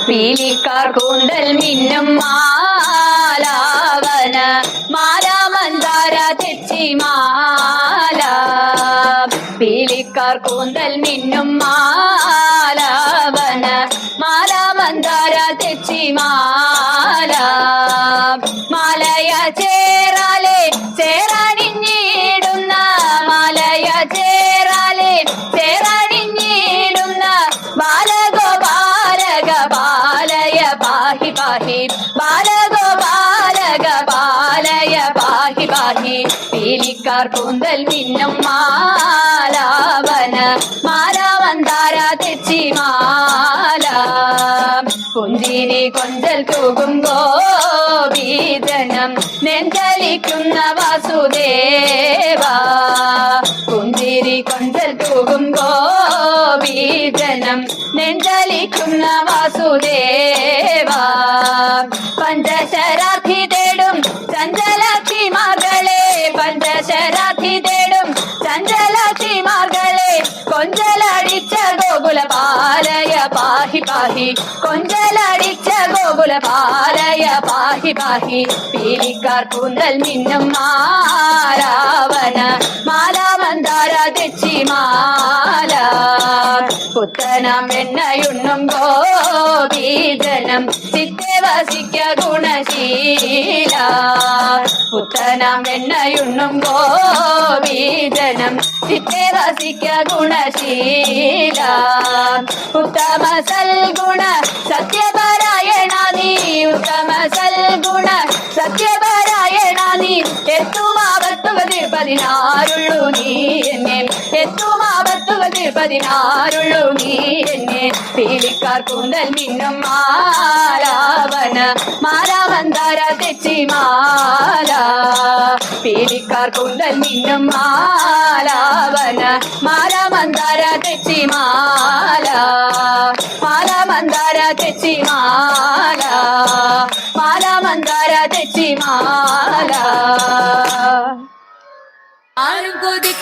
പീലിക്കാർ കൂന്തൽ മിന്നും മാലാവന മാല മന്ദാര തെച്ചിമാല പീലിക്കാർ കൂന്തൽ മിന്നും മാലാവന മാല മന്ദാര തെച്ചിമാല മാലയ ചേറാലെ ചേറാണിഞ്ഞിടുന്ന മാലയ ചേറാലെ ചേറാണിഞ്ഞിടുന്ന ബാലഗോപാലക ബാലയ പാഹി പാഹി ബാലഗോപാലക ബാലയ പാഹി പാഹി പീലിക്കാർ കൂന്തൽ മിന്നും മാലാവന മാല മന്ദാര തെച്ചിമാല പുഞ്ചിരി കൊഞ്ചൽ തൂകും ഗോപീജനം നെഞ്ചലിക്കുന്ന വാസുദേവ പുഞ്ചിരി കൊഞ്ചൽ തൂകും ഗോപീജനം നെഞ്ചലിക്കുന്ന വാസുദേവ പഞ്ചശരാധി തേടും ചഞ്ചലാക്ഷി മകളെ പഞ്ചശരാധി തേടും ചഞ്ചലാക്ഷി മകളെ കൊഞ്ചലടിച്ച ഗോകുല പാലയ പാഹി പാഹി കൊഞ്ചലടിച്ച ഗോകുല പാലയ പാഹി പാഹി പീലിക്കാർ കൂന്തൽ മിന്നും മാലാവന മാല മന്ദാര തെച്ചിമാല പുത്തനാം വെണ്ണയുണ്ണും ഗോപീജനം ചിത്തെ വസിക്ക ഗുണശീല പുത്തനാം വെണ്ണയുണ്ണും ഗോപീജനം ചിത്തെ വസിക്ക ഗുണശീല ഉത്തമ സൽഗുണ സത്യപരായണ നീ ഉത്തമ സൽഗുണ സത്യപരായണ നീ എത്തുമാപത്തുകതിർ പതിനാറുള്ളൂ നീ എന്നെ എത്തുമാപത്തുകതിർ പതിനാറുള്ളൂ നീ എന്നെ പീലിക്കാർ കൂന്തൽ മിന്നും മാലാവന മാല മന്ദാര തെച്ചിമാല പീലിക്കാർ കൂന്തൽ മിന്നും മാലാവന മാല മന്ദാര തെച്ചിമാല മാല മന്ദാര തെച്ചിമാല മാല മന്ദാര തെച്ചിമാല ആരും കൊതിക്കും